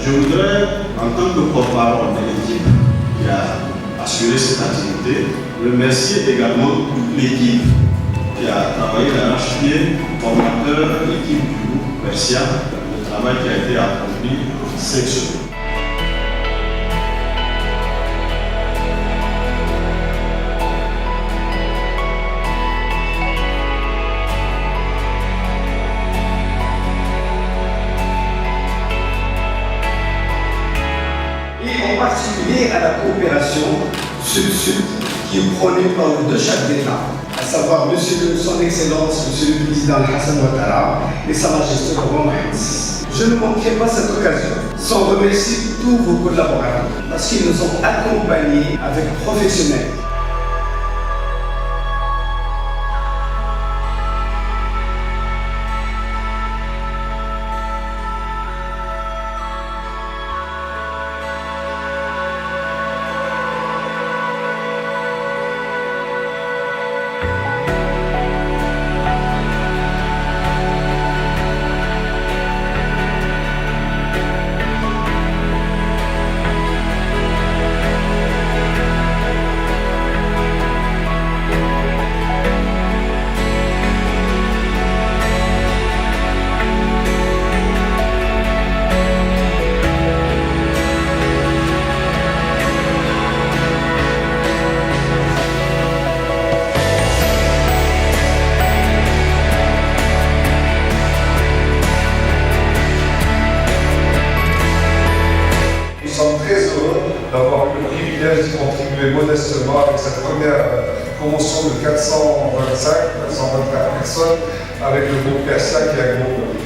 Je voudrais, en tant que porte-parole de l'équipe qui a assuré cette activité, remercier également l'équipe qui a travaillé d'arrache-pied, formateur, l'équipe du groupe Persia, le travail qui a été accompli cette semaine. Et en particulier à la coopération sud-sud qui est prônée par les deux chefs d'État, à savoir Son Excellence, Monsieur le Président Hassan Ouattara et Sa Majesté le Roi Mohamed VI. Je ne manquerai pas cette occasion sans remercier tous vos collaborateurs parce qu'ils nous ont accompagnés avec professionnels. D'avoir eu le privilège de contribuer modestement avec cette première promotion de 424 personnes avec le groupe Persia qui est un groupe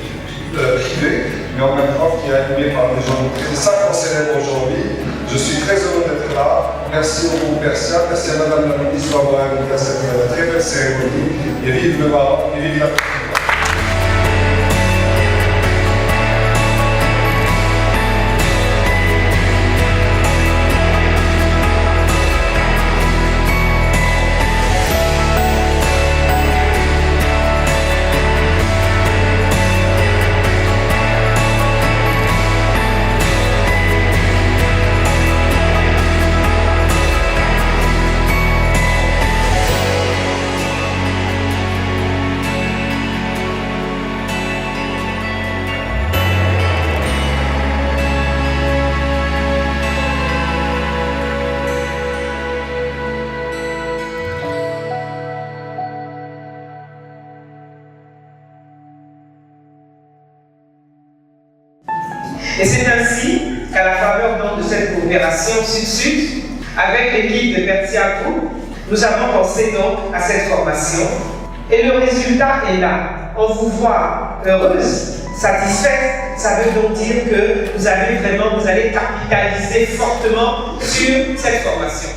privé, mais en même temps qui est animé par des gens. C'est ça qu'on célèbre aujourd'hui. Je suis très heureux d'être là. Merci au groupe Persia, merci à Madame la ministre d'avoir invité à cette très belle cérémonie. Et vive le Maroc, et vive la République. Et c'est ainsi qu'à la faveur donc de cette coopération sud-sud, avec l'équipe de Persia Group, nous avons pensé donc à cette formation. Et le résultat est là. On vous voit heureuse, satisfaite, ça veut donc dire que vous allez capitaliser fortement sur cette formation.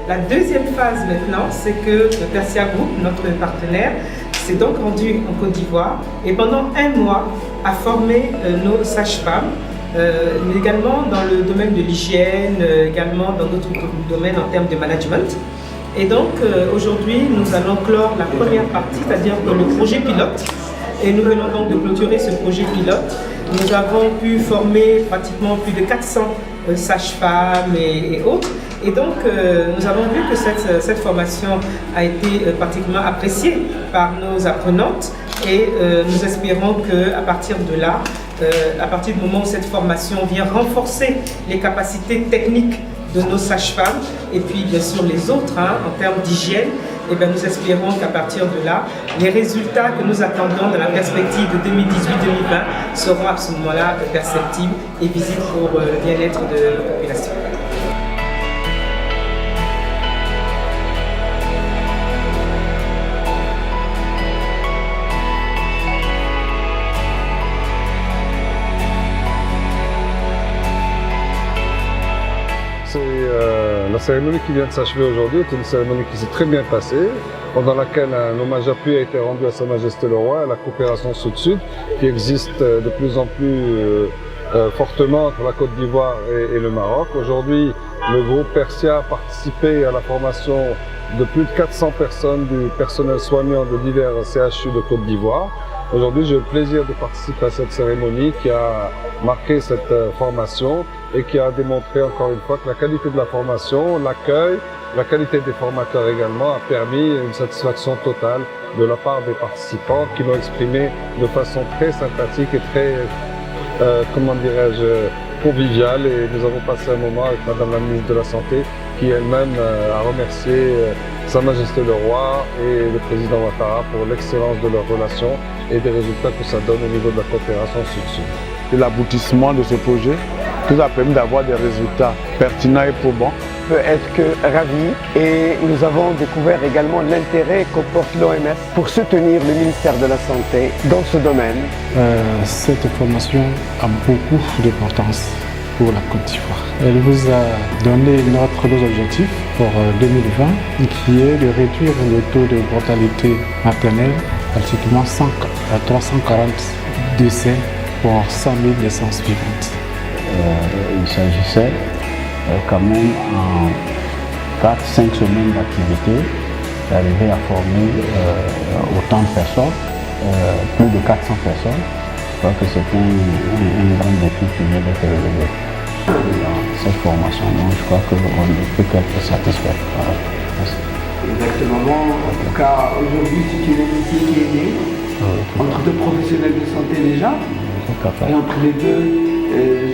La deuxième phase maintenant, c'est que le Persia Group, notre partenaire, s'est donc rendu en Côte d'Ivoire et pendant un mois a formé nos sages-femmes, mais également dans le domaine de l'hygiène, également dans d'autres domaines en termes de management. Et donc aujourd'hui, nous allons clore la première partie, c'est-à-dire le projet pilote. Et nous venons donc de clôturer ce projet pilote. Nous avons pu former pratiquement plus de 400 sages-femmes et autres. Et donc, nous avons vu que cette formation a été particulièrement appréciée par nos apprenantes et nous espérons qu'à partir de là, à partir du moment où cette formation vient renforcer les capacités techniques de nos sages-femmes et puis bien sûr les autres en termes d'hygiène, eh bien, nous espérons qu'à partir de là, les résultats que nous attendons dans la perspective de 2018-2020 seront à ce moment-là perceptibles et visibles pour le bien-être de la population. La cérémonie qui vient de s'achever aujourd'hui est une cérémonie qui s'est très bien passée. pendant laquelle un hommage appuyé a été rendu à Sa Majesté le Roi, à la coopération Sud-Sud, qui existe de plus en plus fortement entre la Côte d'Ivoire et le Maroc. Aujourd'hui, le groupe Persia a participé à la formation de plus de 400 personnes du personnel soignant de divers CHU de Côte d'Ivoire. Aujourd'hui, j'ai le plaisir de participer à cette cérémonie qui a marqué cette formation et qui a démontré encore une fois que la qualité de la formation, l'accueil, la qualité des formateurs également a permis une satisfaction totale de la part des participants qui l'ont exprimé de façon très sympathique et très, comment dirais-je, conviviale. Et nous avons passé un moment avec Madame la ministre de la Santé qui elle-même a remercié Sa Majesté le Roi et le président Ouattara pour l'excellence de leurs relations et des résultats que ça donne au niveau de la coopération Sud-Sud. C'est l'aboutissement de ce projet qui nous a permis d'avoir des résultats pertinents et probants. On peut être que ravis et nous avons découvert également l'intérêt que porte l'OMS pour soutenir le ministère de la Santé dans ce domaine. Cette formation a beaucoup d'importance pour la Côte d'Ivoire. Elle vous a donné nos objectifs pour 2020 qui est de réduire le taux de mortalité maternelle pratiquement 340 décès pour 100 000 naissances vivantes. Il s'agissait quand même en 4-5 semaines d'activité d'arriver à former autant de personnes, plus de 400 personnes. Je crois que c'est un grand défi qui vient d'être relevé dans cette formation. Donc je crois qu'on ne peut qu'être satisfait. Merci. Exactement. En tout cas, aujourd'hui, c'est une amitié qui est née entre deux professionnels de santé déjà, et entre les deux,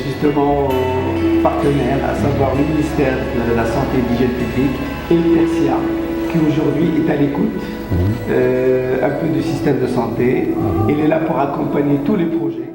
justement, partenaires, à savoir le ministère de la Santé et de l'Hygiène publique et le Persia, qui aujourd'hui est à l'écoute un peu du système de santé. Il est là pour accompagner tous les projets.